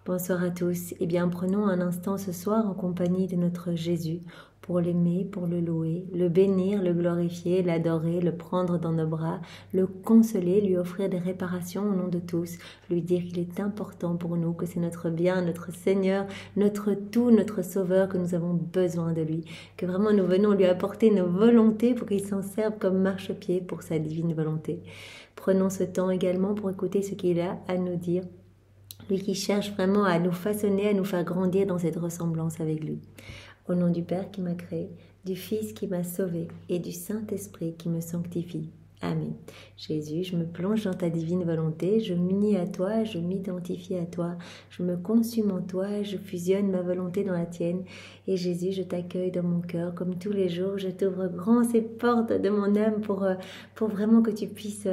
Bonsoir à tous. Eh bien, prenons un instant ce soir en compagnie de notre Jésus pour l'aimer, pour le louer, le bénir, le glorifier, l'adorer, le prendre dans nos bras, le consoler, lui offrir des réparations au nom de tous, lui dire qu'il est important pour nous, que c'est notre bien, notre Seigneur, notre tout, notre Sauveur, que nous avons besoin de lui, que vraiment nous venons lui apporter nos volontés pour qu'il s'en serve comme marchepied pour sa divine volonté. Prenons ce temps également pour écouter ce qu'il a à nous dire. Lui qui cherche vraiment à nous façonner, à nous faire grandir dans cette ressemblance avec lui. Au nom du Père qui m'a créé, du Fils qui m'a sauvé et du Saint-Esprit qui me sanctifie. Amen. Jésus, je me plonge dans ta divine volonté, je m'unis à toi, je m'identifie à toi, je me consume en toi, je fusionne ma volonté dans la tienne. Et Jésus, je t'accueille dans mon cœur, comme tous les jours, je t'ouvre grand ces portes de mon âme pour vraiment que tu puisses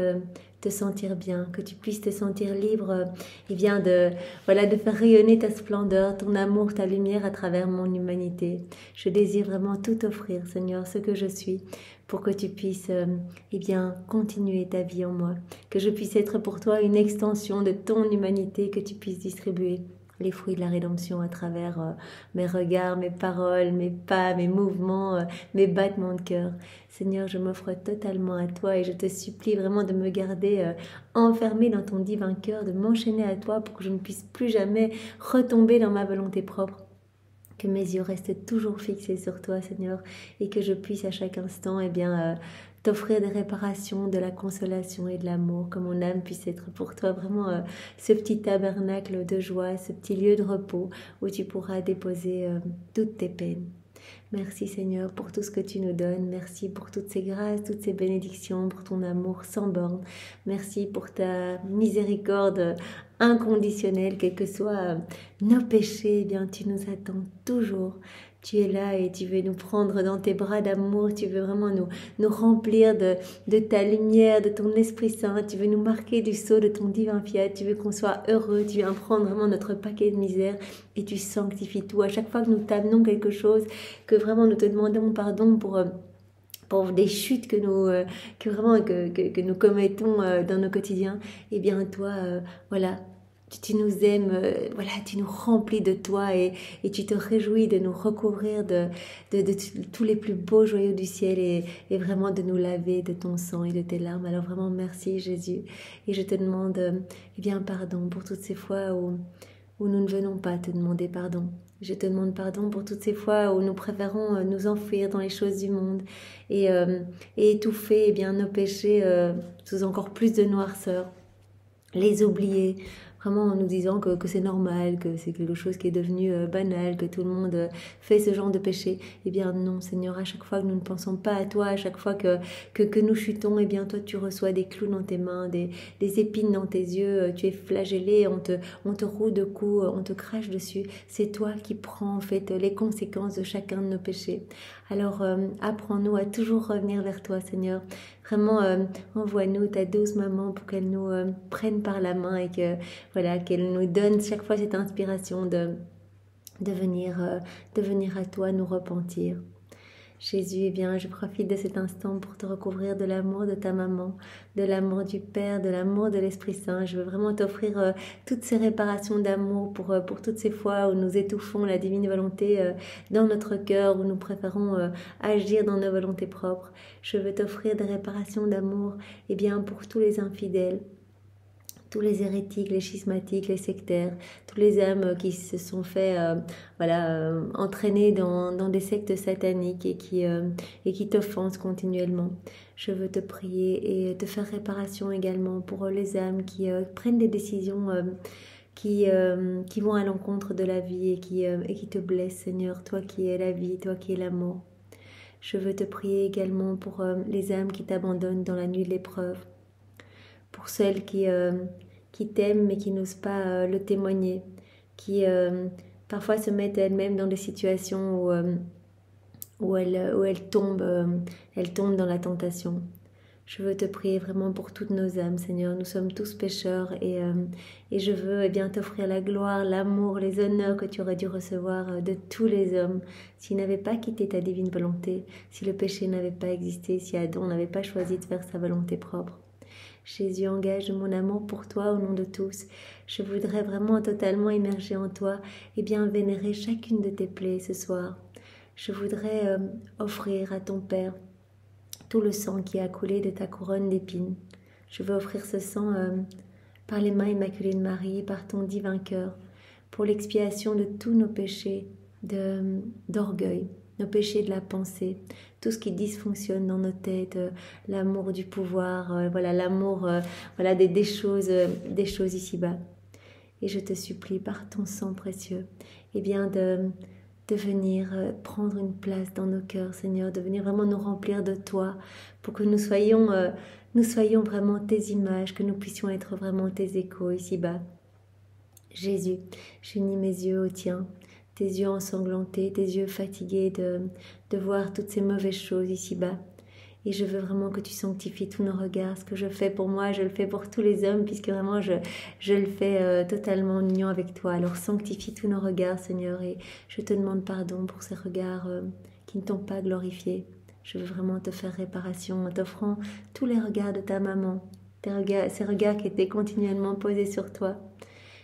te sentir bien, que tu puisses te sentir libre et bien de faire rayonner ta splendeur, ton amour, ta lumière à travers mon humanité. Je désire vraiment tout offrir, Seigneur, ce que je suis, pour que tu puisses continuer ta vie en moi, que je puisse être pour toi une extension de ton humanité, que tu puisses distribuer les fruits de la rédemption à travers mes regards, mes paroles, mes pas, mes mouvements, mes battements de cœur. Seigneur, je m'offre totalement à toi et je te supplie vraiment de me garder enfermée dans ton divin cœur, de m'enchaîner à toi pour que je ne puisse plus jamais retomber dans ma volonté propre. Que mes yeux restent toujours fixés sur toi, Seigneur, et que je puisse à chaque instant t'offrir des réparations, de la consolation et de l'amour, que mon âme puisse être pour toi vraiment ce petit tabernacle de joie, ce petit lieu de repos où tu pourras déposer toutes tes peines. Merci Seigneur pour tout ce que tu nous donnes. Merci pour toutes ces grâces, toutes ces bénédictions, pour ton amour sans borne. Merci pour ta miséricorde inconditionnelle, quels que soient nos péchés. Eh bien, tu nous attends toujours. Tu es là et tu veux nous prendre dans tes bras d'amour. Tu veux vraiment nous remplir de ta lumière, de ton Esprit Saint. Tu veux nous marquer du sceau de ton divin fiat. Tu veux qu'on soit heureux. Tu viens prendre vraiment notre paquet de misère et tu sanctifies tout. À chaque fois que nous t'amenons quelque chose, que vraiment nous te demandons pardon pour des chutes que nous commettons dans nos quotidiens, eh bien toi, tu nous aimes, tu nous remplis de toi et tu te réjouis de nous recouvrir de tous les plus beaux joyaux du ciel et vraiment de nous laver de ton sang et de tes larmes. Alors vraiment merci Jésus, et je te demande pardon pour toutes ces fois où nous ne venons pas te demander pardon. Je te demande pardon pour toutes ces fois où nous préférons nous enfuir dans les choses du monde et étouffer nos péchés sous encore plus de noirceur, les oublier, vraiment en nous disant que c'est normal, que c'est quelque chose qui est devenu banal, que tout le monde fait ce genre de péché. Eh bien non Seigneur, à chaque fois que nous ne pensons pas à toi, à chaque fois que nous chutons, eh bien toi tu reçois des clous dans tes mains, des épines dans tes yeux, tu es flagellé, on te roue de coups, on te crache dessus. C'est toi qui prends en fait les conséquences de chacun de nos péchés. Alors apprends-nous à toujours revenir vers toi Seigneur. Vraiment envoie-nous ta douce maman pour qu'elle nous prenne par la main et qu'elle nous donne chaque fois cette inspiration de venir à toi nous repentir. Jésus, je profite de cet instant pour te recouvrir de l'amour de ta maman, de l'amour du Père, de l'amour de l'Esprit Saint. Je veux vraiment t'offrir toutes ces réparations d'amour pour toutes ces fois où nous étouffons la divine volonté dans notre cœur, où nous préférons agir dans nos volontés propres. Je veux t'offrir des réparations d'amour pour tous les infidèles, tous les hérétiques, les schismatiques, les sectaires, tous les âmes qui se sont fait entraîner dans des sectes sataniques et qui t'offensent continuellement. Je veux te prier et te faire réparation également pour les âmes qui prennent des décisions qui vont à l'encontre de la vie et qui te blessent, Seigneur, toi qui es la vie, toi qui es l'amour. Je veux te prier également pour les âmes qui t'abandonnent dans la nuit de l'épreuve, pour celles qui t'aiment mais qui n'osent pas le témoigner, qui parfois se mettent elles-mêmes dans des situations où elles tombent dans la tentation. Je veux te prier vraiment pour toutes nos âmes, Seigneur. Nous sommes tous pécheurs et je veux t'offrir la gloire, l'amour, les honneurs que tu aurais dû recevoir de tous les hommes s'ils n'avaient pas quitté ta divine volonté, si le péché n'avait pas existé, si Adam n'avait pas choisi de faire sa volonté propre. Jésus, engage mon amour pour toi au nom de tous. Je voudrais vraiment totalement immerger en toi et bien vénérer chacune de tes plaies ce soir. Je voudrais offrir à ton Père tout le sang qui a coulé de ta couronne d'épines. Je veux offrir ce sang par les mains immaculées de Marie, par ton divin cœur, pour l'expiation de tous nos péchés d'orgueil, nos péchés de la pensée, tout ce qui dysfonctionne dans nos têtes, l'amour du pouvoir, voilà, l'amour voilà, des choses ici-bas. Et je te supplie par ton sang précieux, eh bien de venir prendre une place dans nos cœurs, Seigneur, de venir vraiment nous remplir de toi, pour que nous soyons vraiment tes images, que nous puissions être vraiment tes échos ici-bas. Jésus, j'unis mes yeux aux tiens, tes yeux ensanglantés, tes yeux fatigués de voir toutes ces mauvaises choses ici-bas. Et je veux vraiment que tu sanctifies tous nos regards. Ce que je fais pour moi, je le fais pour tous les hommes, puisque vraiment je le fais totalement en union avec toi. Alors sanctifie tous nos regards, Seigneur, et je te demande pardon pour ces regards qui ne t'ont pas glorifié. Je veux vraiment te faire réparation en t'offrant tous les regards de ta maman, ces regards qui étaient continuellement posés sur toi.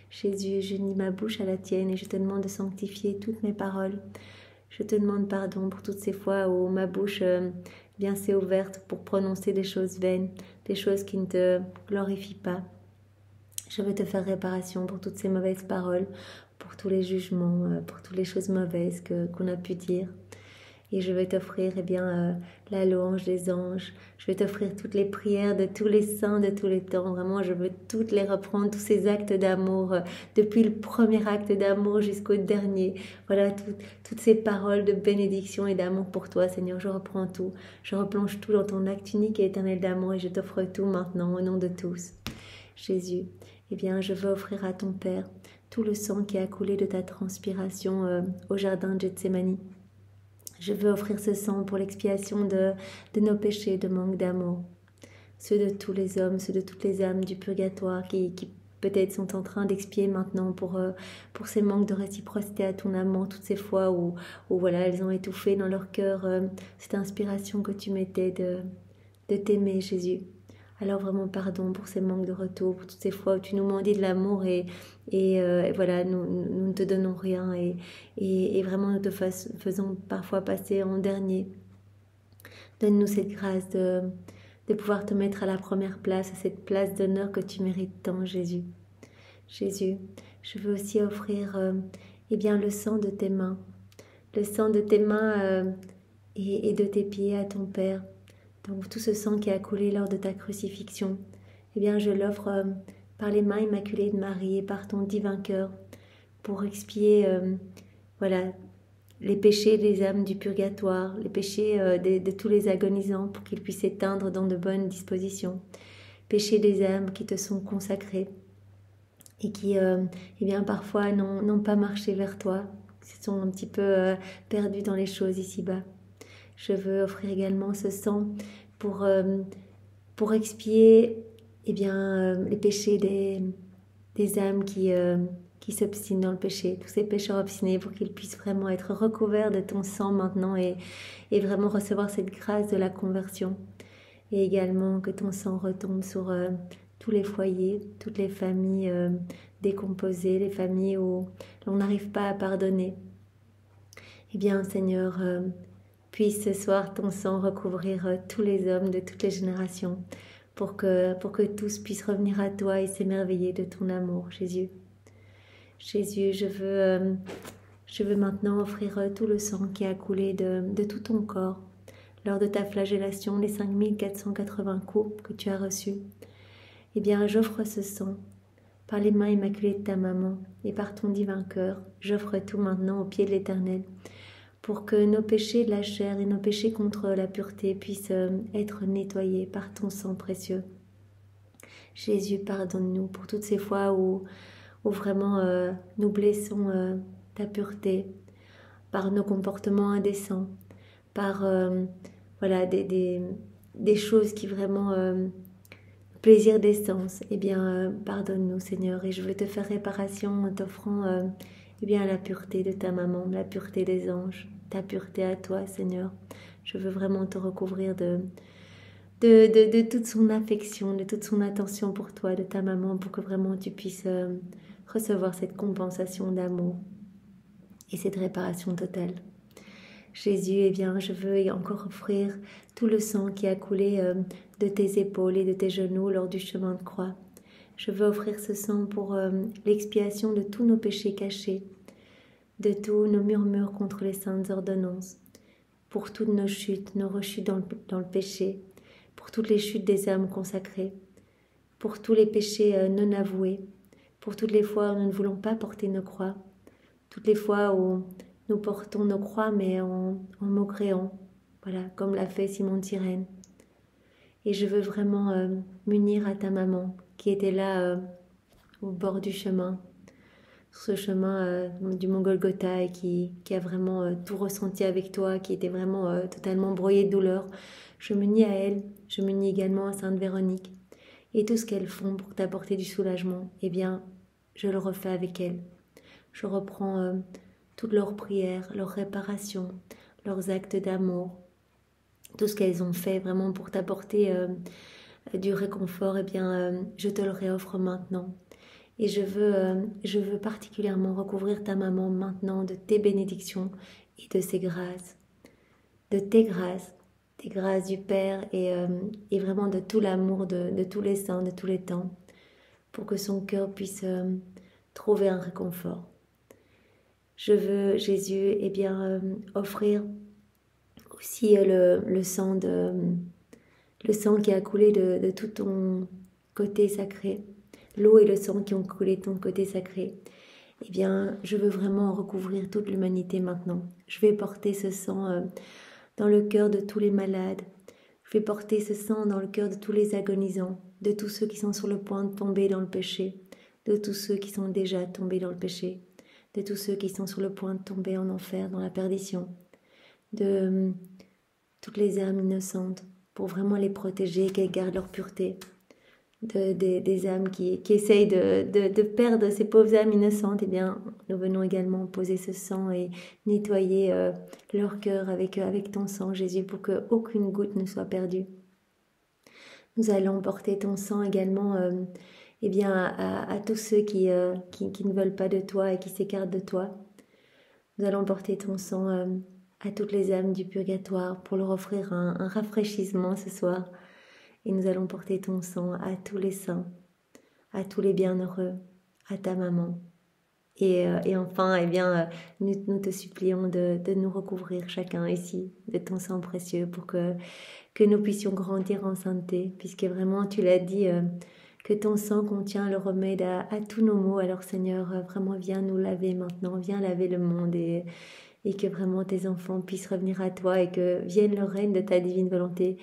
Jésus, j'unis ma bouche à la tienne et je te demande de sanctifier toutes mes paroles. Je te demande pardon pour toutes ces fois où ma bouche bien s'est ouverte pour prononcer des choses vaines, des choses qui ne te glorifient pas. Je veux te faire réparation pour toutes ces mauvaises paroles, pour tous les jugements, pour toutes les choses mauvaises qu'on a pu dire. Et je vais t'offrir la louange des anges. Je vais t'offrir toutes les prières de tous les saints de tous les temps. Vraiment, je veux toutes les reprendre, tous ces actes d'amour, depuis le premier acte d'amour jusqu'au dernier. Voilà, toutes ces paroles de bénédiction et d'amour pour toi, Seigneur. Je reprends tout. Je replonge tout dans ton acte unique et éternel d'amour et je t'offre tout maintenant au nom de tous. Jésus, je veux offrir à ton Père tout le sang qui a coulé de ta transpiration au jardin de Gethsémani. Je veux offrir ce sang pour l'expiation de nos péchés de manque d'amour. Ceux de tous les hommes, ceux de toutes les âmes du purgatoire qui peut-être sont en train d'expier maintenant pour ces manques de réciprocité à ton amour, toutes ces fois où voilà, elles ont étouffé dans leur cœur cette inspiration que tu mettais de t'aimer, Jésus. Alors vraiment pardon pour ces manques de retour, pour toutes ces fois où tu nous mandis de l'amour et voilà, nous ne te donnons rien et vraiment nous te faisons parfois passer en dernier. Donne-nous cette grâce de pouvoir te mettre à la première place, à cette place d'honneur que tu mérites tant, Jésus. Jésus, je veux aussi offrir le sang de tes mains, le sang de tes mains et de tes pieds à ton Père. Donc tout ce sang qui a coulé lors de ta crucifixion, je l'offre par les mains immaculées de Marie et par ton divin cœur pour expier les péchés des âmes du purgatoire, les péchés de tous les agonisants pour qu'ils puissent s'éteindre dans de bonnes dispositions, péchés des âmes qui te sont consacrées et qui parfois n'ont pas marché vers toi, qui se sont un petit peu perdus dans les choses ici-bas. Je veux offrir également ce sang pour expier les péchés des âmes qui s'obstinent dans le péché, tous ces pécheurs obstinés, pour qu'ils puissent vraiment être recouverts de ton sang maintenant et vraiment recevoir cette grâce de la conversion. Et également que ton sang retombe sur tous les foyers, toutes les familles décomposées, les familles où l'on n'arrive pas à pardonner. Seigneur, puisse ce soir ton sang recouvrir tous les hommes de toutes les générations pour que tous puissent revenir à toi et s'émerveiller de ton amour, Jésus. Jésus, je veux maintenant offrir tout le sang qui a coulé de tout ton corps lors de ta flagellation, les 5480 coups que tu as reçus. J'offre ce sang par les mains immaculées de ta maman et par ton divin cœur. J'offre tout maintenant au pied de l'Éternel, pour que nos péchés de la chair et nos péchés contre la pureté puissent être nettoyés par ton sang précieux. Jésus, pardonne-nous pour toutes ces fois où vraiment nous blessons ta pureté par nos comportements indécents, par des choses qui vraiment plaisir d'essence. Pardonne-nous, Seigneur, et je veux te faire réparation en t'offrant la pureté de ta maman, la pureté des anges, ta pureté à toi, Seigneur. Je veux vraiment te recouvrir de toute son affection, de toute son attention pour toi, de ta maman, pour que vraiment tu puisses recevoir cette compensation d'amour et cette réparation totale. Jésus, eh bien, je veux encore offrir tout le sang qui a coulé de tes épaules et de tes genoux lors du chemin de croix. Je veux offrir ce sang pour l'expiation de tous nos péchés cachés, de tous nos murmures contre les saintes ordonnances, pour toutes nos chutes, nos rechutes dans le péché, pour toutes les chutes des âmes consacrées, pour tous les péchés non avoués, pour toutes les fois où nous ne voulons pas porter nos croix, toutes les fois où nous portons nos croix mais en maugréant, voilà, comme l'a fait Simon de Cyrène. Et je veux vraiment m'unir à ta maman qui était là au bord du chemin, sur ce chemin du Mont Golgotha et qui a vraiment tout ressenti avec toi, qui était vraiment totalement broyée de douleur. Je m'unis à elle, je m'unis également à Sainte Véronique. Et tout ce qu'elles font pour t'apporter du soulagement, eh bien, je le refais avec elles. Je reprends toutes leurs prières, leurs réparations, leurs actes d'amour, tout ce qu'elles ont fait vraiment pour t'apporter du réconfort, eh bien, je te le réoffre maintenant. Et je veux particulièrement recouvrir ta maman maintenant de tes bénédictions et de ses grâces, de tes grâces du Père et vraiment de tout l'amour de tous les saints, de tous les temps, pour que son cœur puisse trouver un réconfort. Je veux, Jésus, eh bien, offrir aussi le sang qui a coulé de tout ton côté sacré, l'eau et le sang qui ont coulé de ton côté sacré. Eh bien, je veux vraiment recouvrir toute l'humanité maintenant. Je vais porter ce sang dans le cœur de tous les malades. Je vais porter ce sang dans le cœur de tous les agonisants, de tous ceux qui sont sur le point de tomber dans le péché, de tous ceux qui sont déjà tombés dans le péché, de tous ceux qui sont sur le point de tomber en enfer, dans la perdition, de toutes les âmes innocentes, pour vraiment les protéger, qu'elles gardent leur pureté, des âmes qui essayent de perdre ces pauvres âmes innocentes. Eh bien, nous venons également poser ce sang et nettoyer leur cœur avec ton sang, Jésus, pour qu'aucune goutte ne soit perdue. Nous allons porter ton sang également eh bien, à tous ceux qui ne veulent pas de toi et qui s'écartent de toi. Nous allons porter ton sang à toutes les âmes du purgatoire pour leur offrir un rafraîchissement ce soir. Et nous allons porter ton sang à tous les saints, à tous les bienheureux, à ta maman. Et enfin, eh bien, nous te supplions de nous recouvrir chacun ici de ton sang précieux pour que nous puissions grandir en sainteté, puisque vraiment, tu l'as dit, que ton sang contient le remède à tous nos maux. Alors Seigneur, vraiment viens nous laver maintenant, viens laver le monde et que vraiment tes enfants puissent revenir à toi et que vienne le règne de ta divine volonté,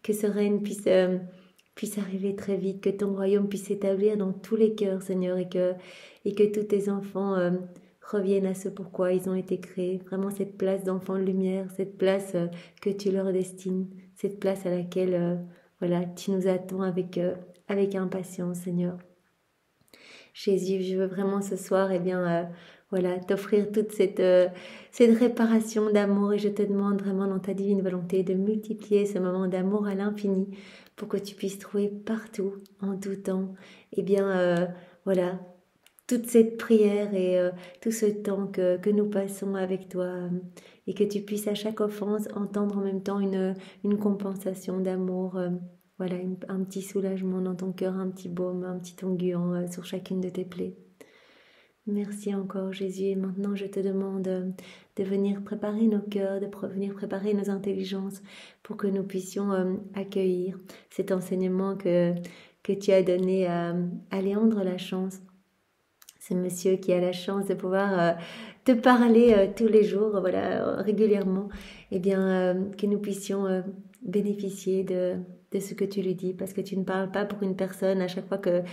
que ce règne puisse arriver très vite, que ton royaume puisse s'établir dans tous les cœurs, Seigneur, et que tous tes enfants reviennent à ce pourquoi ils ont été créés. Vraiment cette place d'enfant de lumière, cette place que tu leur destines, cette place à laquelle voilà, tu nous attends avec impatience, Seigneur. Jésus, je veux vraiment ce soir, eh bien, voilà, t'offrir toute cette réparation d'amour et je te demande vraiment dans ta divine volonté de multiplier ce moment d'amour à l'infini pour que tu puisses trouver partout, en tout temps, eh bien, voilà, toute cette prière et tout ce temps que nous passons avec toi et que tu puisses à chaque offense entendre en même temps une compensation d'amour, voilà, un petit soulagement dans ton cœur, un petit baume, un petit onguent sur chacune de tes plaies. Merci encore Jésus et maintenant je te demande de venir préparer nos cœurs, de venir préparer nos intelligences pour que nous puissions accueillir cet enseignement que tu as donné à Léandre Lachance. Ce monsieur qui a la chance de pouvoir te parler tous les jours, voilà, régulièrement, eh bien, que nous puissions bénéficier de ce que tu lui dis, parce que tu ne parles pas pour une personne à chaque fois que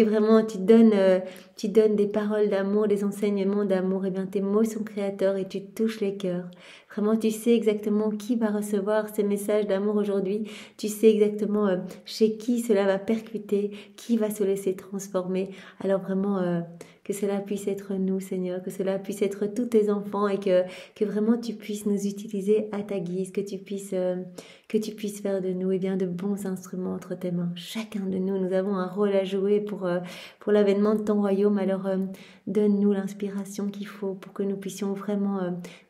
vraiment tu donnes des paroles d'amour, des enseignements d'amour, et bien tes mots sont créateurs et tu touches les cœurs. Vraiment, tu sais exactement qui va recevoir ces messages d'amour aujourd'hui, tu sais exactement chez qui cela va percuter, qui va se laisser transformer. Alors vraiment, que cela puisse être nous, Seigneur, que cela puisse être tous tes enfants et que vraiment tu puisses nous utiliser à ta guise, que tu puisses faire de nous de bons instruments entre tes mains. Chacun de nous, nous avons un rôle à jouer pour l'avènement de ton royaume. Alors donne-nous l'inspiration qu'il faut pour que nous puissions vraiment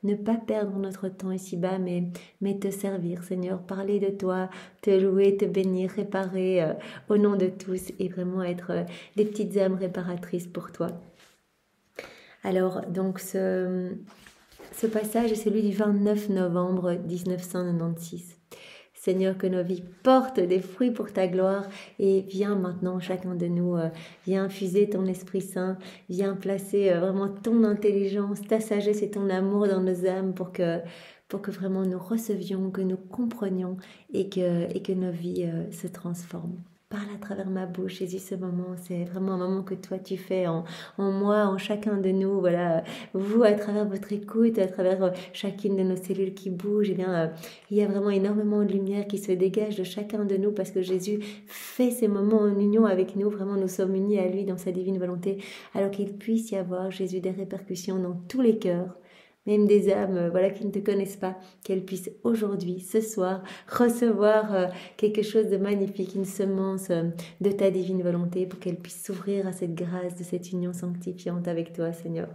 ne pas perdre notre temps ici-bas, mais te servir, Seigneur, parler de toi, te louer, te bénir, réparer au nom de tous et vraiment être des petites âmes réparatrices pour toi. Alors, donc, ce passage est celui du 29 novembre 1996. Seigneur, que nos vies portent des fruits pour ta gloire et viens maintenant, chacun de nous, viens infuser ton Esprit Saint, viens placer vraiment ton intelligence, ta sagesse et ton amour dans nos âmes pour que vraiment nous recevions, que nous comprenions et que nos vies se transforment. Parle à travers ma bouche, Jésus, ce moment, c'est vraiment un moment que toi tu fais en moi, en chacun de nous, voilà, vous à travers votre écoute, à travers chacune de nos cellules qui bougent, il y a vraiment énormément de lumière qui se dégage de chacun de nous parce que Jésus fait ces moments en union avec nous, vraiment nous sommes unis à lui dans sa divine volonté, alors qu'il puisse y avoir, Jésus, des répercussions dans tous les cœurs, même des âmes qui ne te connaissent pas, qu'elles puissent aujourd'hui, ce soir, recevoir quelque chose de magnifique, une semence de ta divine volonté pour qu'elles puissent s'ouvrir à cette grâce de cette union sanctifiante avec toi, Seigneur.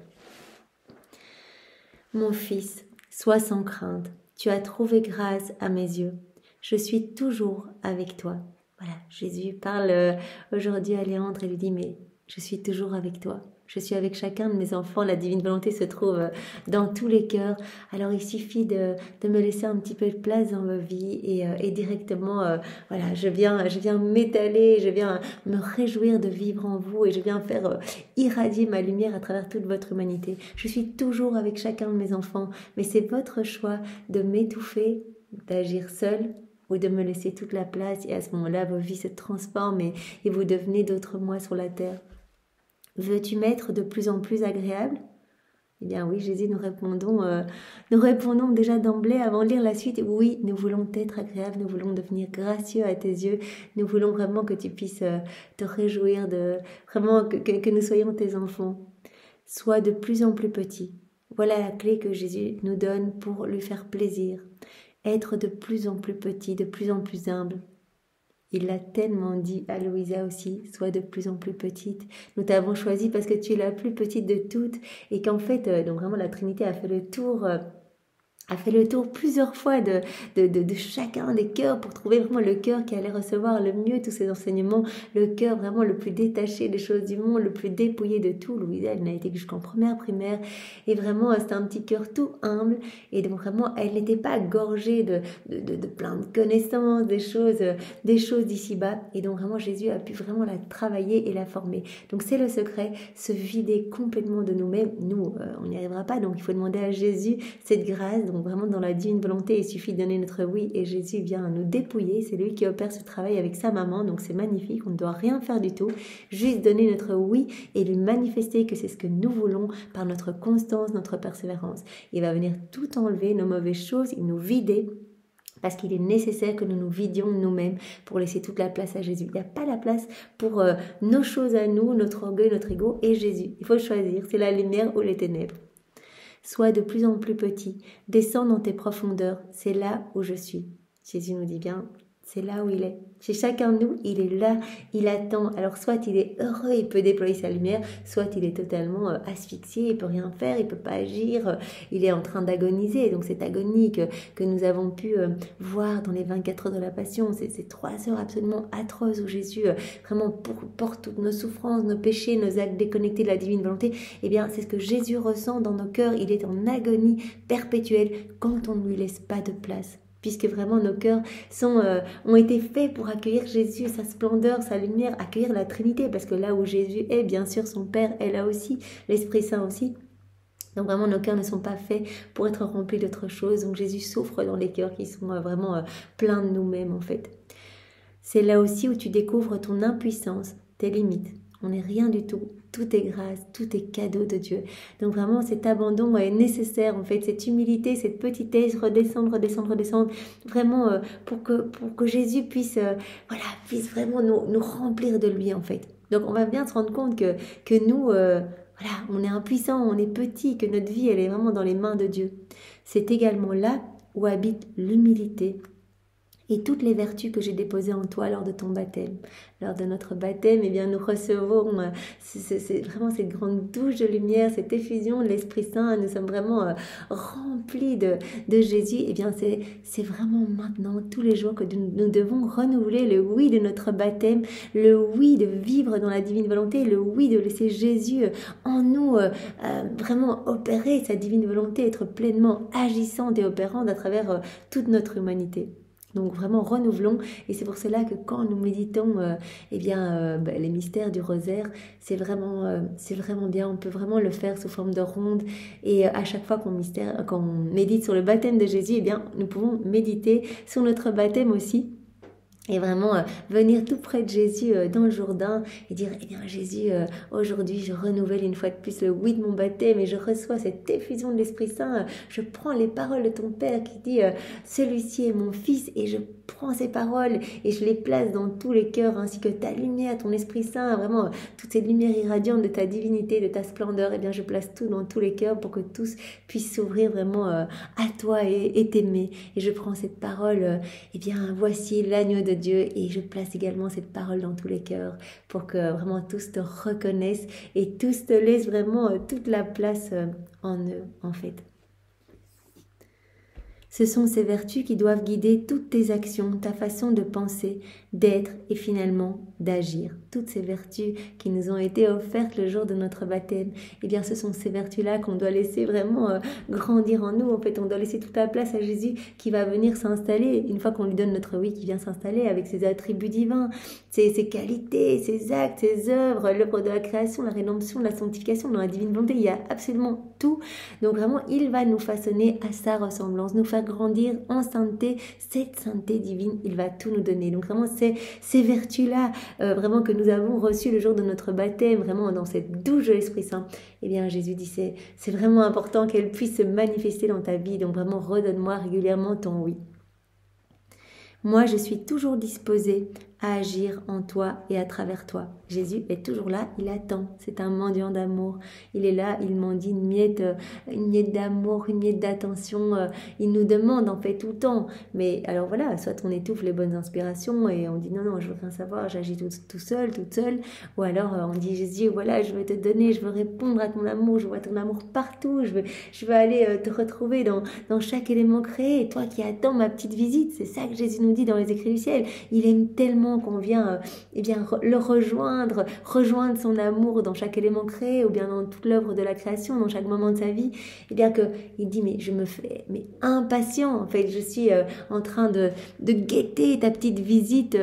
Mon fils, sois sans crainte, tu as trouvé grâce à mes yeux. Je suis toujours avec toi. Voilà, Jésus parle aujourd'hui à Léandre et lui dit, mais je suis toujours avec toi. Je suis avec chacun de mes enfants, la divine volonté se trouve dans tous les cœurs. Alors il suffit de me laisser un petit peu de place dans ma vie et directement, je viens m'étaler, je viens me réjouir de vivre en vous et je viens faire irradier ma lumière à travers toute votre humanité. Je suis toujours avec chacun de mes enfants, mais c'est votre choix de m'étouffer, d'agir seul ou de me laisser toute la place et à ce moment-là, vos vies se transforment et vous devenez d'autres moi sur la terre. Veux-tu m'être de plus en plus agréable? Eh bien oui, Jésus, nous répondons déjà d'emblée avant de lire la suite. Oui, nous voulons t'être agréable, nous voulons devenir gracieux à tes yeux. Nous voulons vraiment que tu puisses te réjouir, vraiment que nous soyons tes enfants. Sois de plus en plus petit. Voilà la clé que Jésus nous donne pour lui faire plaisir. Être de plus en plus petit, de plus en plus humble. Il l'a tellement dit à Louisa aussi, sois de plus en plus petite. Nous t'avons choisi parce que tu es la plus petite de toutes et qu'en fait, donc vraiment la Trinité a fait le tour plusieurs fois de chacun des cœurs pour trouver vraiment le cœur qui allait recevoir le mieux tous ces enseignements, le cœur vraiment le plus détaché des choses du monde, le plus dépouillé de tout. Louisa, elle n'a été que jusqu'en première primaire et vraiment c'était un petit cœur tout humble et donc vraiment elle n'était pas gorgée de plein de connaissances, des choses d'ici-bas et donc vraiment Jésus a pu vraiment la travailler et la former. Donc c'est le secret, se vider complètement de nous-mêmes. Nous, on n'y arrivera pas, donc il faut demander à Jésus cette grâce. Donc vraiment dans la divine volonté, il suffit de donner notre oui et Jésus vient nous dépouiller. C'est lui qui opère ce travail avec sa maman, donc c'est magnifique, on ne doit rien faire du tout, juste donner notre oui et lui manifester que c'est ce que nous voulons par notre constance, notre persévérance. Il va venir tout enlever, nos mauvaises choses, il nous vider parce qu'il est nécessaire que nous nous vidions nous-mêmes pour laisser toute la place à Jésus. Il n'y a pas la place pour nos choses à nous, notre orgueil, notre ego et Jésus. Il faut choisir, c'est la lumière ou les ténèbres. Sois de plus en plus petit, descends dans tes profondeurs, c'est là où je suis. Jésus nous dit bien, c'est là où il est. Chez chacun de nous, il est là, il attend. Alors soit il est heureux, il peut déployer sa lumière, soit il est totalement asphyxié, il peut rien faire, il peut pas agir, il est en train d'agoniser. Donc cette agonie que nous avons pu voir dans les 24 heures de la Passion, ces 3 heures absolument atroces où Jésus vraiment porte toutes nos souffrances, nos péchés, nos actes déconnectés de la divine volonté. Eh bien, c'est ce que Jésus ressent dans nos cœurs. Il est en agonie perpétuelle quand on ne lui laisse pas de place. Puisque vraiment nos cœurs ont été faits pour accueillir Jésus, sa splendeur, sa lumière, accueillir la Trinité, parce que là où Jésus est, bien sûr, son Père est là aussi, l'Esprit Saint aussi. Donc vraiment, nos cœurs ne sont pas faits pour être remplis d'autre chose. Donc Jésus souffre dans les cœurs qui sont vraiment pleins de nous-mêmes, en fait. C'est là aussi où tu découvres ton impuissance, tes limites. On n'est rien du tout. Tout est grâce, tout est cadeau de Dieu. Donc vraiment, cet abandon est nécessaire, en fait, cette humilité, cette petitesse, redescendre, vraiment pour que Jésus puisse vraiment nous remplir de lui, en fait. Donc on va bien se rendre compte que nous, voilà, on est impuissant, on est petit, que notre vie, elle est vraiment dans les mains de Dieu. C'est également là où habite l'humilité et toutes les vertus que j'ai déposées en toi lors de ton baptême. Lors de notre baptême, eh bien, nous recevons c'est vraiment cette grande douche de lumière, cette effusion de l'Esprit Saint. Nous sommes vraiment remplis de Jésus. Eh bien, c'est vraiment maintenant, tous les jours, que nous devons renouveler le oui de notre baptême, le oui de vivre dans la divine volonté, le oui de laisser Jésus en nous vraiment opérer sa divine volonté, être pleinement agissante et opérante à travers toute notre humanité. Donc vraiment renouvelons, et c'est pour cela que quand nous méditons les mystères du rosaire, c'est vraiment bien, on peut vraiment le faire sous forme de ronde, et à chaque fois qu'on médite sur le baptême de Jésus, eh bien nous pouvons méditer sur notre baptême aussi. Et vraiment venir tout près de Jésus dans le Jourdain et dire, eh bien Jésus, aujourd'hui je renouvelle une fois de plus le oui de mon baptême et je reçois cette effusion de l'Esprit Saint. Je prends les paroles de ton Père qui dit, celui-ci est mon Fils, et je prends ces paroles et je les place dans tous les cœurs, ainsi que ta lumière, ton Esprit Saint, vraiment toute cette lumière irradiante de ta divinité, de ta splendeur. Eh bien je place tout dans tous les cœurs pour que tous puissent s'ouvrir vraiment à toi et t'aimer. Et je prends cette parole, voici l'agneau de Dieu, et je place également cette parole dans tous les cœurs pour que vraiment tous te reconnaissent et tous te laissent vraiment toute la place en eux, en fait. Ce sont ces vertus qui doivent guider toutes tes actions, ta façon de penser, d'être et finalement d'agir. Toutes ces vertus qui nous ont été offertes le jour de notre baptême, eh bien ce sont ces vertus-là qu'on doit laisser vraiment grandir en nous. En fait, on doit laisser toute la place à Jésus qui va venir s'installer, une fois qu'on lui donne notre oui, qui vient s'installer avec ses attributs divins, ses qualités, ses actes, ses œuvres, l'œuvre de la création, la rédemption, la sanctification, dans la divine volonté. Il y a absolument tout. Donc vraiment, il va nous façonner à sa ressemblance, nous faire grandir en sainteté, cette sainteté divine, il va tout nous donner. Donc vraiment, ces vertus-là, vraiment que nous avons reçues le jour de notre baptême, vraiment dans cette douche de l'Esprit Saint, eh bien Jésus dit, c'est vraiment important qu'elle puisse se manifester dans ta vie. Donc vraiment, redonne-moi régulièrement ton oui. Moi, je suis toujours disposée à agir en toi et à travers toi. Jésus est toujours là, il attend. C'est un mendiant d'amour. Il est là, il mendie une miette d'amour, une miette d'attention. Il nous demande en fait tout le temps. Mais alors voilà, soit on étouffe les bonnes inspirations et on dit non, je veux rien savoir, j'agis tout seul, toute seule. Ou alors on dit Jésus, voilà, je veux te donner, je veux répondre à ton amour, je vois ton amour partout, je veux aller te retrouver dans chaque élément créé. Et toi qui attends ma petite visite, c'est ça que Jésus nous dit dans les écrits du ciel. Il aime tellement qu'on vient le rejoindre son amour dans chaque élément créé, ou bien dans toute l'œuvre de la création, dans chaque moment de sa vie. Et bien qu'il dit, mais je me fais impatient, en fait, je suis en train de guetter ta petite visite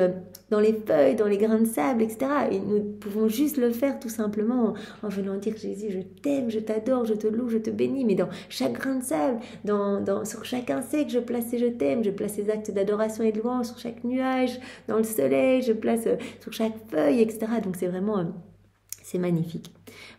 dans les feuilles, dans les grains de sable, etc. Et nous pouvons juste le faire tout simplement en venant dire, Jésus, je t'aime, je t'adore, je te loue, je te bénis, mais dans chaque grain de sable, sur chaque insecte, je place ces je t'aime, je place ces actes d'adoration et de louange, sur chaque nuage, dans le soleil, je place sur chaque feuille, etc. Donc c'est vraiment... c'est magnifique.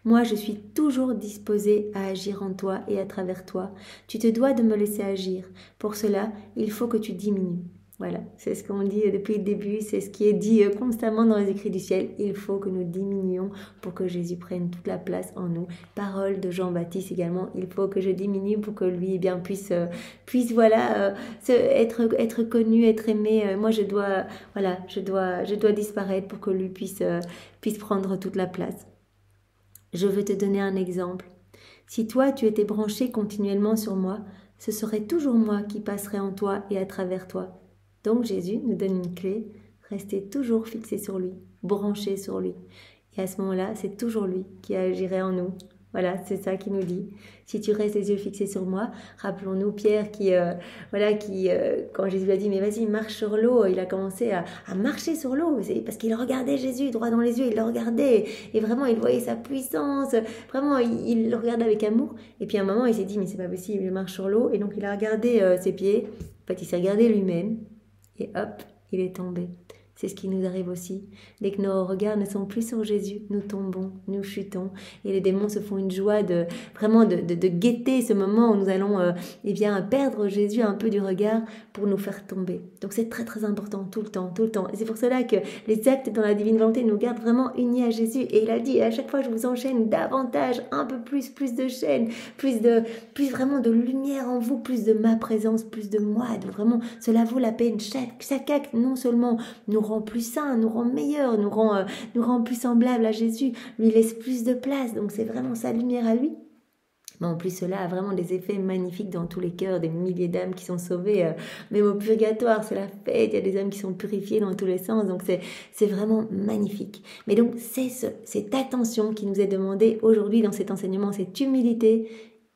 Moi, je suis toujours disposée à agir en toi et à travers toi. Tu te dois de me laisser agir. Pour cela, il faut que tu diminues. Voilà, c'est ce qu'on dit depuis le début, c'est ce qui est dit constamment dans les écrits du ciel. Il faut que nous diminuions pour que Jésus prenne toute la place en nous. Parole de Jean-Baptiste également, il faut que je diminue pour que lui puisse être connu, être aimé. Moi, je dois disparaître pour que lui puisse prendre toute la place. Je veux te donner un exemple. Si toi, tu étais branché continuellement sur moi, ce serait toujours moi qui passerais en toi et à travers toi. Donc Jésus nous donne une clé, rester toujours fixé sur lui, branché sur lui. Et à ce moment-là, c'est toujours lui qui agirait en nous. Voilà, c'est ça qu'il nous dit. Si tu restes les yeux fixés sur moi, rappelons-nous Pierre qui quand Jésus lui a dit, mais vas-y, marche sur l'eau, il a commencé à marcher sur l'eau, parce qu'il regardait Jésus droit dans les yeux, il le regardait, et vraiment, il voyait sa puissance, vraiment, il le regardait avec amour. Et puis à un moment, il s'est dit, mais c'est pas possible, il marche sur l'eau, et donc il a regardé ses pieds, en fait, il s'est regardé lui-même, et hop, il est tombé. C'est ce qui nous arrive aussi. Dès que nos regards ne sont plus sur Jésus, nous tombons, nous chutons. Et les démons se font une joie de guetter ce moment où nous allons perdre Jésus un peu du regard pour nous faire tomber. Donc c'est très très important, tout le temps, tout le temps. Et c'est pour cela que les actes dans la divine volonté nous gardent vraiment unis à Jésus. Et il a dit, à chaque fois je vous enchaîne davantage, un peu plus de chaînes, plus vraiment de lumière en vous, plus de ma présence, plus de moi. Donc vraiment, cela vaut la peine. Chaque acte, non seulement nous rend plus sains, nous rend meilleurs, nous rend plus semblables à Jésus, lui laisse plus de place. Donc c'est vraiment sa lumière à lui. Mais en plus, cela a vraiment des effets magnifiques dans tous les cœurs, des milliers d'âmes qui sont sauvées, même au purgatoire, c'est la fête, il y a des âmes qui sont purifiées dans tous les sens, donc c'est vraiment magnifique. Mais donc, c'est cette attention qui nous est demandée aujourd'hui dans cet enseignement, cette humilité,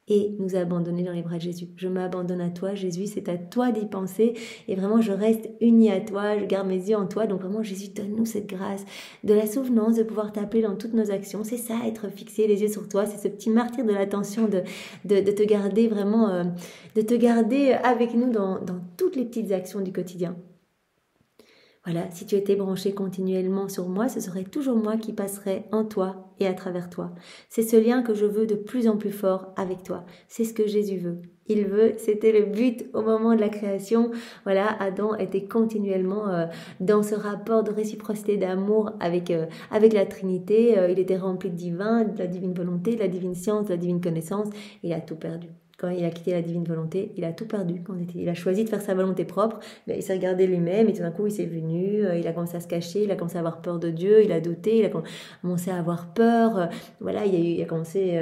et nous abandonner dans les bras de Jésus. Je m'abandonne à toi, Jésus, c'est à toi d'y penser, et vraiment je reste unie à toi, je garde mes yeux en toi, donc vraiment Jésus, donne-nous cette grâce, de la souvenance, de pouvoir t'appeler dans toutes nos actions, c'est ça, être fixé les yeux sur toi, c'est ce petit martyr de l'attention, de te garder vraiment, de te garder avec nous dans toutes les petites actions du quotidien. Voilà, si tu étais branché continuellement sur moi, ce serait toujours moi qui passerais en toi et à travers toi. C'est ce lien que je veux de plus en plus fort avec toi. C'est ce que Jésus veut. Il veut, c'était le but au moment de la création. Voilà, Adam était continuellement dans ce rapport de réciprocité d'amour avec la Trinité. Il était rempli de divin, de la divine volonté, de la divine science, de la divine connaissance. Il a tout perdu. Quand il a quitté la divine volonté, il a tout perdu. Quand il a choisi de faire sa volonté propre, il s'est regardé lui-même et tout d'un coup, il s'est venu, il a commencé à se cacher, il a commencé à avoir peur de Dieu, il a douté, il a commencé à avoir peur. Voilà, il a commencé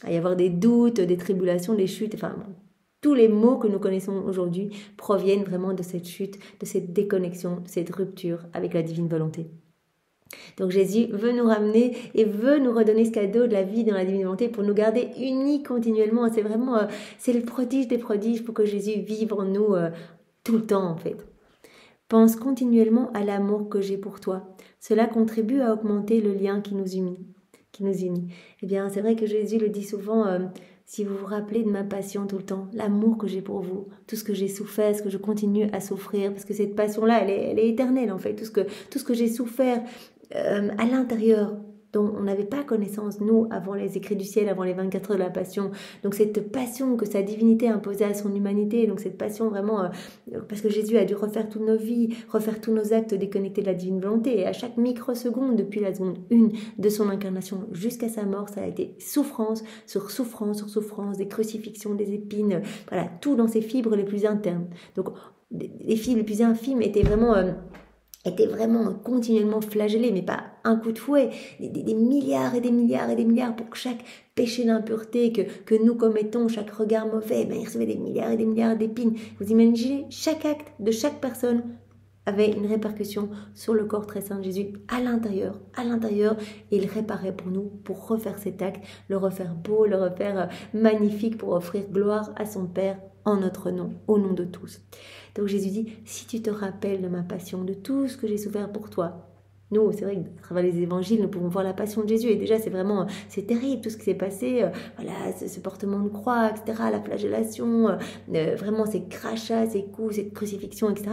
à y avoir des doutes, des tribulations, des chutes. Enfin, tous les maux que nous connaissons aujourd'hui proviennent vraiment de cette chute, de cette déconnexion, de cette rupture avec la divine volonté. Donc Jésus veut nous ramener et veut nous redonner ce cadeau de la vie dans la divine volonté pour nous garder unis continuellement. C'est vraiment, c'est le prodige des prodiges pour que Jésus vive en nous tout le temps en fait. Pense continuellement à l'amour que j'ai pour toi. Cela contribue à augmenter le lien qui nous unit. Eh bien, c'est vrai que Jésus le dit souvent, si vous vous rappelez de ma passion tout le temps, l'amour que j'ai pour vous, tout ce que j'ai souffert, ce que je continue à souffrir, parce que cette passion-là, elle est éternelle en fait, tout ce que j'ai souffert à l'intérieur, dont on n'avait pas connaissance, nous, avant les écrits du ciel, avant les 24 heures de la passion. Donc cette passion que sa divinité a imposée à son humanité, donc cette passion vraiment, parce que Jésus a dû refaire toutes nos vies, refaire tous nos actes déconnectés de la divine volonté, et à chaque microseconde, depuis la seconde 1 de son incarnation jusqu'à sa mort, ça a été souffrance sur souffrance sur souffrance, des crucifixions, des épines, voilà, tout dans ses fibres les plus internes. Donc les fibres les plus infimes étaient vraiment continuellement flagellés, mais pas un coup de fouet, des milliards et des milliards et des milliards pour chaque péché d'impureté que nous commettons, chaque regard mauvais, il recevait des milliards et des milliards d'épines. Vous imaginez, chaque acte de chaque personne avait une répercussion sur le corps très saint de Jésus à l'intérieur, et il réparait pour nous, pour refaire cet acte, le refaire beau, le refaire magnifique, pour offrir gloire à son Père en notre nom, au nom de tous. Donc Jésus dit, si tu te rappelles de ma passion, de tout ce que j'ai souffert pour toi. Nous, c'est vrai qu'à travers les évangiles, nous pouvons voir la passion de Jésus, et déjà c'est terrible tout ce qui s'est passé, voilà, ce portement de croix, etc., la flagellation, vraiment ces crachats, ces coups, cette crucifixion, etc.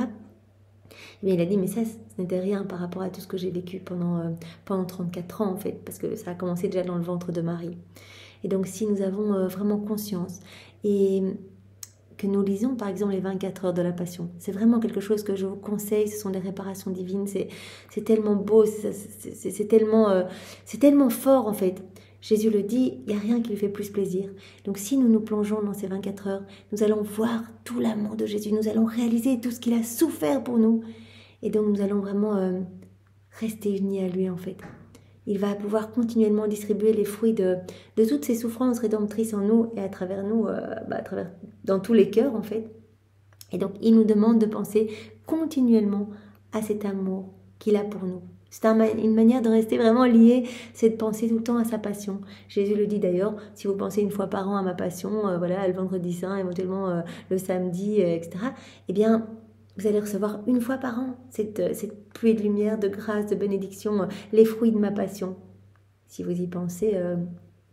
Mais il a dit, mais ça, ce n'était rien par rapport à tout ce que j'ai vécu pendant 34 ans, en fait, parce que ça a commencé déjà dans le ventre de Marie. Et donc, si nous avons vraiment conscience, et que nous lisons, par exemple, les 24 heures de la Passion, c'est vraiment quelque chose que je vous conseille, ce sont des réparations divines, c'est tellement beau, c'est tellement fort, en fait. Jésus le dit, il n'y a rien qui lui fait plus plaisir. Donc si nous nous plongeons dans ces 24 heures, nous allons voir tout l'amour de Jésus, nous allons réaliser tout ce qu'il a souffert pour nous. Et donc nous allons vraiment rester unis à lui en fait. Il va pouvoir continuellement distribuer les fruits de toutes ces souffrances rédemptrices en nous et à travers nous, dans tous les cœurs en fait. Et donc il nous demande de penser continuellement à cet amour qu'il a pour nous. C'est une manière de rester vraiment lié, c'est de penser tout le temps à sa passion. Jésus le dit d'ailleurs, si vous pensez une fois par an à ma passion, voilà, le vendredi saint, éventuellement le samedi, etc., eh bien, vous allez recevoir une fois par an cette pluie de lumière, de grâce, de bénédiction, les fruits de ma passion. Si vous y pensez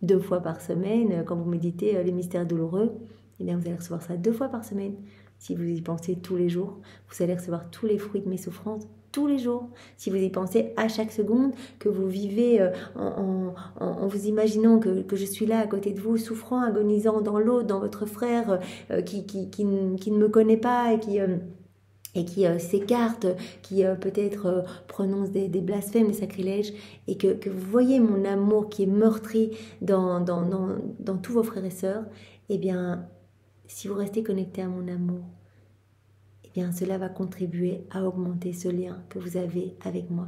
2 fois par semaine, quand vous méditez les mystères douloureux, eh bien, vous allez recevoir ça 2 fois par semaine. Si vous y pensez tous les jours, vous allez recevoir tous les fruits de mes souffrances tous les jours, si vous y pensez à chaque seconde, que vous vivez en vous imaginant que je suis là à côté de vous, souffrant, agonisant dans l'autre, dans votre frère qui ne me connaît pas et qui s'écarte, qui peut-être prononce des blasphèmes, des sacrilèges, et que vous voyez mon amour qui est meurtri dans tous vos frères et sœurs, eh bien, si vous restez connecté à mon amour, eh bien, cela va contribuer à augmenter ce lien que vous avez avec moi.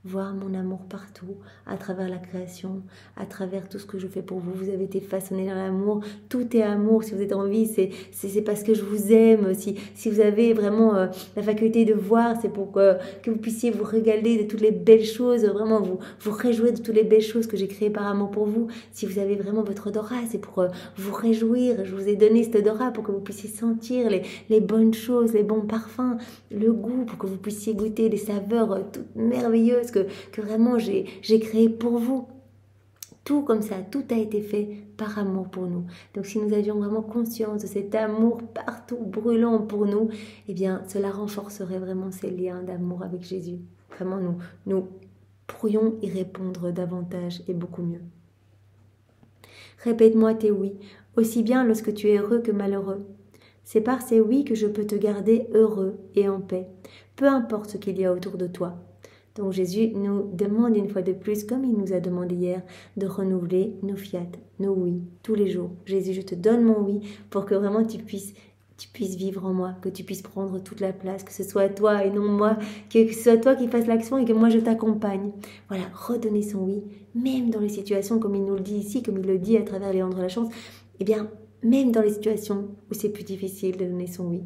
Voir mon amour partout, à travers la création, à travers tout ce que je fais pour vous. Vous avez été façonnés dans l'amour. Tout est amour. Si vous êtes en vie, c'est parce que je vous aime. Si vous avez vraiment la faculté de voir, c'est pour que vous puissiez vous régaler de toutes les belles choses, vraiment vous réjouir de toutes les belles choses que j'ai créées par amour pour vous. Si vous avez vraiment votre odorat, c'est pour vous réjouir. Je vous ai donné cet odorat pour que vous puissiez sentir les bonnes choses, les bons parfums, le goût, pour que vous puissiez goûter les saveurs toutes merveilleuses que vraiment j'ai créé pour vous. Tout comme ça, tout a été fait par amour pour nous. Donc si nous avions vraiment conscience de cet amour partout brûlant pour nous, eh bien cela renforcerait vraiment ces liens d'amour avec Jésus. Vraiment nous pourrions y répondre davantage et beaucoup mieux. Répète-moi tes oui, aussi bien lorsque tu es heureux que malheureux. C'est par ces oui que je peux te garder heureux et en paix, peu importe ce qu'il y a autour de toi. Donc Jésus nous demande une fois de plus, comme il nous a demandé hier, de renouveler nos fiat, nos oui, tous les jours. Jésus, je te donne mon oui pour que vraiment tu puisses vivre en moi, que tu puisses prendre toute la place, que ce soit toi et non moi, que ce soit toi qui fasses l'action et que moi je t'accompagne. Voilà, redonner son oui, même dans les situations comme il nous le dit ici, comme il le dit à travers Léandre Lachance, eh bien, même dans les situations où c'est plus difficile de donner son oui.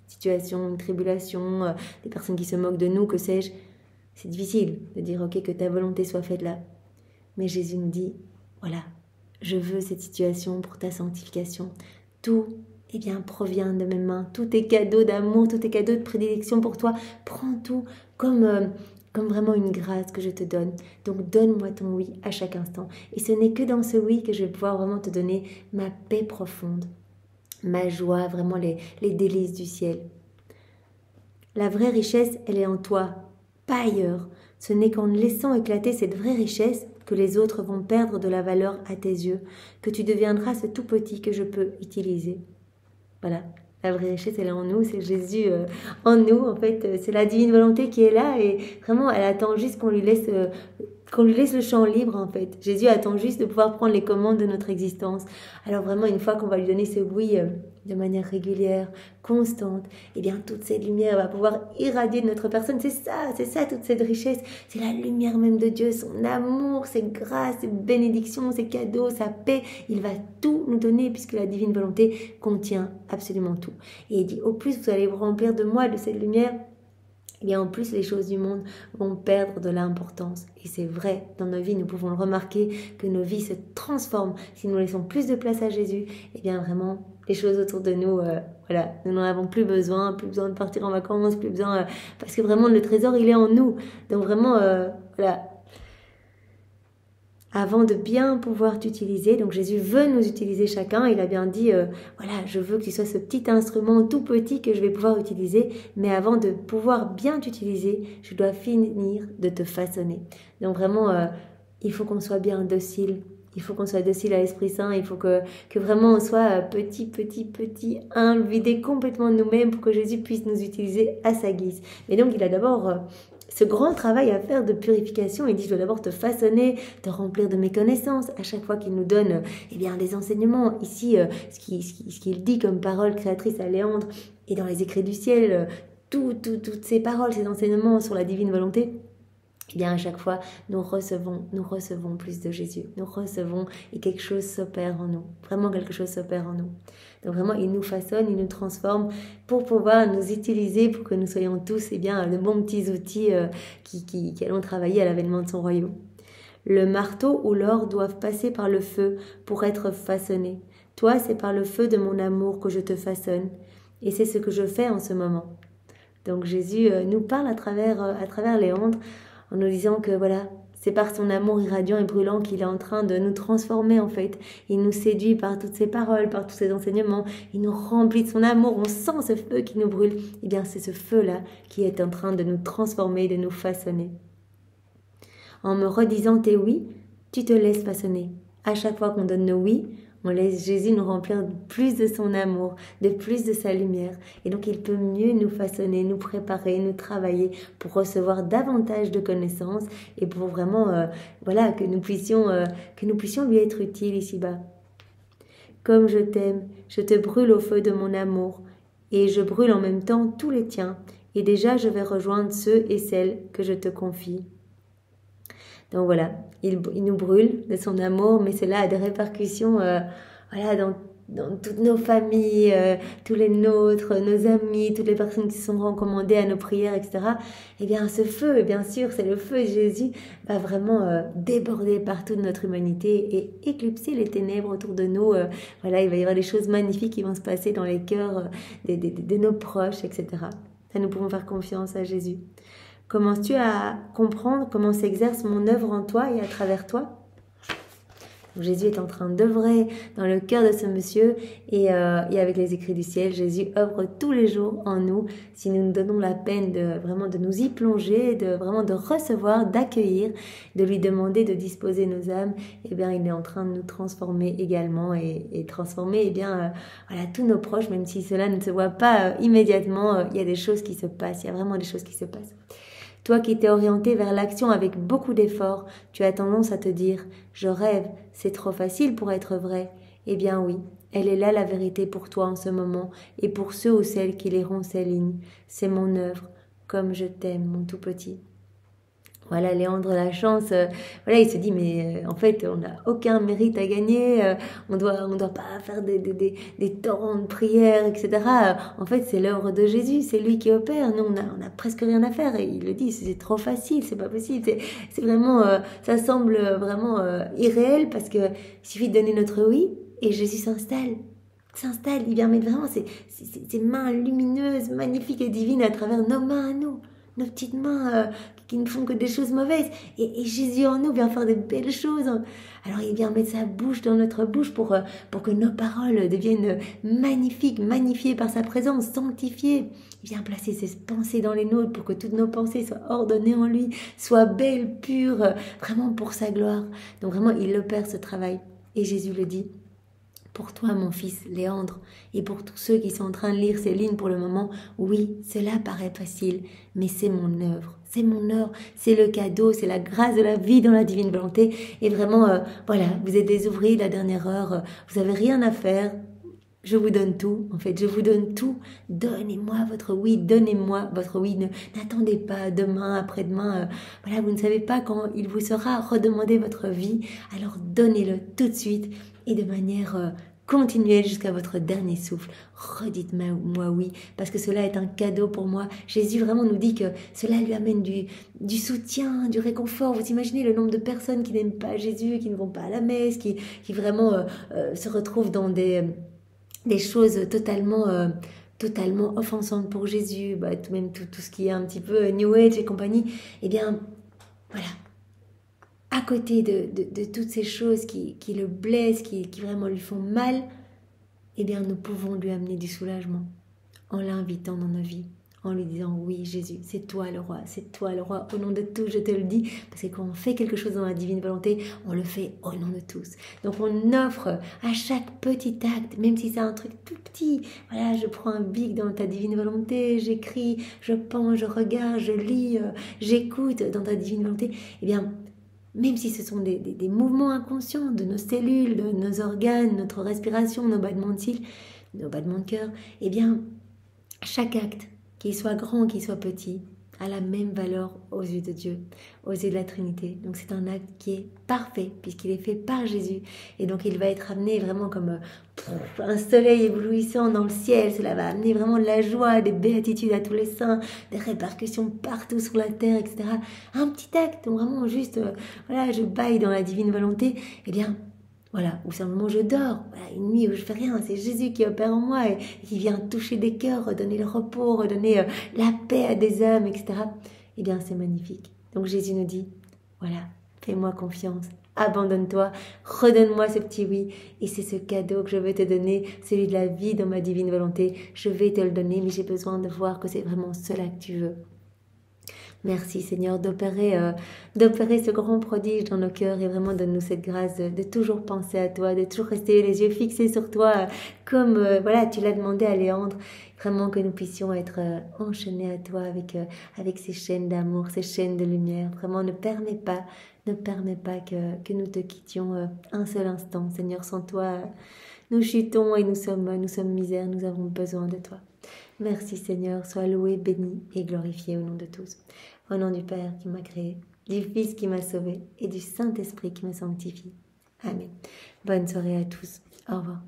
Situation, une tribulation, des personnes qui se moquent de nous, que sais-je. C'est difficile de dire ok que ta volonté soit faite là. Mais Jésus nous dit, voilà, je veux cette situation pour ta sanctification. Tout, eh bien, provient de mes mains. Tout est cadeau d'amour, tout est cadeau de prédilection pour toi. Prends tout comme vraiment une grâce que je te donne. Donc donne-moi ton oui à chaque instant. Et ce n'est que dans ce oui que je vais pouvoir vraiment te donner ma paix profonde, ma joie, vraiment les délices du ciel. La vraie richesse, elle est en toi, pas ailleurs. Ce n'est qu'en laissant éclater cette vraie richesse que les autres vont perdre de la valeur à tes yeux, que tu deviendras ce tout petit que je peux utiliser. Voilà, la vraie richesse, elle est en nous, c'est Jésus en nous. En fait, c'est la divine volonté qui est là et vraiment, elle attend juste qu'on lui laisse le champ libre, en fait. Jésus attend juste de pouvoir prendre les commandes de notre existence. Alors vraiment, une fois qu'on va lui donner ce oui de manière régulière, constante, eh bien, toute cette lumière va pouvoir irradier de notre personne. C'est ça, toute cette richesse. C'est la lumière même de Dieu, son amour, ses grâces, ses bénédictions, ses cadeaux, sa paix. Il va tout nous donner puisque la divine volonté contient absolument tout. Et il dit, au plus vous allez vous remplir de moi, de cette lumière, et bien en plus les choses du monde vont perdre de l'importance. Et c'est vrai, dans nos vies, nous pouvons le remarquer que nos vies se transforment. Si nous laissons plus de place à Jésus, et bien vraiment, les choses autour de nous, voilà, nous n'en avons plus besoin de partir en vacances, plus besoin, parce que vraiment le trésor, il est en nous. Donc vraiment, voilà. Avant de bien pouvoir t'utiliser, donc Jésus veut nous utiliser chacun, il a bien dit, voilà, je veux que tu sois ce petit instrument tout petit que je vais pouvoir utiliser, mais avant de pouvoir bien t'utiliser, je dois finir de te façonner. Donc vraiment, il faut qu'on soit bien docile, il faut qu'on soit docile à l'Esprit Saint, il faut que vraiment on soit petit, humble, vidé complètement de nous-mêmes pour que Jésus puisse nous utiliser à sa guise. Mais donc il a d'abord ce grand travail à faire de purification. Il dit, je dois d'abord te façonner, te remplir de mes connaissances. À chaque fois qu'il nous donne eh bien, des enseignements, ici, ce qu'il dit comme parole créatrice à Léandre, et dans les écrits du ciel, toutes ces paroles, ces enseignements sur la divine volonté, eh bien, à chaque fois, nous recevons plus de Jésus. Nous recevons et quelque chose s'opère en nous. Vraiment, quelque chose s'opère en nous. Donc vraiment, il nous façonne, il nous transforme pour pouvoir nous utiliser, pour que nous soyons tous eh bien, de bons petits outils qui allons travailler à l'avènement de son royaume. Le marteau ou l'or doivent passer par le feu pour être façonnés. Toi, c'est par le feu de mon amour que je te façonne. Et c'est ce que je fais en ce moment. Donc Jésus nous parle à travers Léandre, en nous disant que voilà, C'est par son amour irradiant et brûlant qu'il est en train de nous transformer en fait. Il nous séduit par toutes ses paroles, par tous ses enseignements. Il nous remplit de son amour. On sent ce feu qui nous brûle. Eh bien, c'est ce feu-là qui est en train de nous transformer, de nous façonner. En me redisant tes oui, tu te laisses façonner. À chaque fois qu'on donne nos oui, on laisse Jésus nous remplir de plus de son amour, de plus de sa lumière. Et donc, il peut mieux nous façonner, nous préparer, nous travailler pour recevoir davantage de connaissances et pour vraiment, voilà, que nous puissions lui être utiles ici-bas. Comme je t'aime, je te brûle au feu de mon amour et je brûle en même temps tous les tiens. Et déjà, je vais rejoindre ceux et celles que je te confie. Donc voilà, il nous brûle de son amour, mais cela a des répercussions voilà, dans toutes nos familles, tous les nôtres, nos amis, toutes les personnes qui sont recommandées à nos prières, etc. Eh bien, ce feu, bien sûr, c'est le feu de Jésus, va vraiment déborder partout de notre humanité et éclipser les ténèbres autour de nous. Voilà, il va y avoir des choses magnifiques qui vont se passer dans les cœurs de nos proches, etc. Ça, nous pouvons faire confiance à Jésus. Commences-tu à comprendre comment s'exerce mon œuvre en toi et à travers toi? Jésus est en train d'œuvrer dans le cœur de ce monsieur et avec les écrits du ciel, Jésus œuvre tous les jours en nous si nous nous donnons la peine de nous y plonger, de recevoir, d'accueillir, de lui demander de disposer nos âmes. Eh bien, il est en train de nous transformer également et transformer voilà, tous nos proches, même si cela ne se voit pas immédiatement. Il y a des choses qui se passent, il y a vraiment des choses qui se passent. Toi qui t'es orienté vers l'action avec beaucoup d'efforts, tu as tendance à te dire « Je rêve, c'est trop facile pour être vrai ». Eh bien oui, elle est là la vérité pour toi en ce moment et pour ceux ou celles qui liront ces lignes. C'est mon œuvre, comme je t'aime, mon tout petit. Voilà, Léandre Lachance, voilà, il se dit, mais en fait, on n'a aucun mérite à gagner, on doit pas faire des torrents de prières, etc. En fait, c'est l'œuvre de Jésus, c'est lui qui opère. Nous, on a presque rien à faire. Et il le dit, c'est trop facile, c'est pas possible. C'est vraiment, ça semble vraiment irréel parce que il suffit de donner notre oui et Jésus s'installe, il vient mettre vraiment ses mains lumineuses, magnifiques et divines à travers nos mains à nous. Nos petites mains qui ne font que des choses mauvaises. Et Jésus en nous vient faire des belles choses. Alors il vient mettre sa bouche dans notre bouche pour que nos paroles deviennent magnifiques, magnifiées par sa présence, sanctifiées. Il vient placer ses pensées dans les nôtres pour que toutes nos pensées soient ordonnées en lui, soient belles, pures, vraiment pour sa gloire. Donc vraiment, il opère ce travail. Et Jésus le dit. Pour toi, mon fils Léandre, et pour tous ceux qui sont en train de lire ces lignes pour le moment, oui, cela paraît facile, mais c'est mon œuvre, c'est le cadeau, c'est la grâce de la vie dans la divine volonté. Et vraiment, voilà, vous êtes des ouvriers de la dernière heure, vous n'avez rien à faire. Je vous donne tout, en fait, je vous donne tout. Donnez-moi votre oui, donnez-moi votre oui. N'attendez pas demain, après-demain. Voilà, vous ne savez pas quand il vous sera redemandé votre vie. Alors donnez-le tout de suite et de manière continuelle jusqu'à votre dernier souffle. Redites-moi oui, parce que cela est un cadeau pour moi. Jésus vraiment nous dit que cela lui amène du soutien, du réconfort. Vous imaginez le nombre de personnes qui n'aiment pas Jésus, qui ne vont pas à la messe, qui vraiment se retrouvent dans des choses totalement offensantes pour Jésus, même tout ce qui est un petit peu New Age et compagnie. Eh bien, voilà. À côté de toutes ces choses qui le blessent, qui vraiment lui font mal, eh bien, nous pouvons lui amener du soulagement en l'invitant dans nos vies, en lui disant « Oui, Jésus, c'est toi le roi, au nom de tous, je te le dis. » Parce que quand on fait quelque chose dans la divine volonté, on le fait au nom de tous. Donc on offre à chaque petit acte, même si c'est un truc tout petit, voilà, je prends un bic dans ta divine volonté, j'écris, je pense, je regarde, je lis, j'écoute dans ta divine volonté, eh bien, même si ce sont des mouvements inconscients de nos cellules, de nos organes, notre respiration, nos battements de cils, nos battements de cœur, eh bien, chaque acte, qu'il soit grand, qu'il soit petit, a la même valeur aux yeux de Dieu, aux yeux de la Trinité. Donc c'est un acte qui est parfait, puisqu'il est fait par Jésus. Et donc il va être amené vraiment comme un soleil éblouissant dans le ciel. Cela va amener vraiment de la joie, des béatitudes à tous les saints, des répercussions partout sur la terre, etc. Un petit acte, donc vraiment juste, voilà, je baille dans la divine volonté. Eh bien, voilà, ou simplement je dors, voilà, une nuit où je fais rien, c'est Jésus qui opère en moi et qui vient toucher des cœurs, redonner le repos, redonner la paix à des âmes, etc. Eh bien, c'est magnifique. Donc Jésus nous dit, voilà, Fais-moi confiance. Abandonne-toi, redonne-moi ce petit oui. Et c'est ce cadeau que je vais te donner, celui de la vie dans ma divine volonté. Je vais te le donner, mais j'ai besoin de voir que c'est vraiment cela que tu veux. Merci Seigneur d'opérer ce grand prodige dans nos cœurs et vraiment donne-nous cette grâce de toujours penser à toi, de toujours rester les yeux fixés sur toi comme voilà tu l'as demandé à Léandre. Vraiment que nous puissions être enchaînés à toi avec ces chaînes d'amour, ces chaînes de lumière. Vraiment ne permets pas que nous te quittions un seul instant. Seigneur, sans toi, nous chutons et nous sommes misères, nous avons besoin de toi. Merci Seigneur, sois loué, béni et glorifié au nom de tous. Au nom du Père qui m'a créé, du Fils qui m'a sauvé et du Saint-Esprit qui me sanctifie. Amen. Bonne soirée à tous. Au revoir.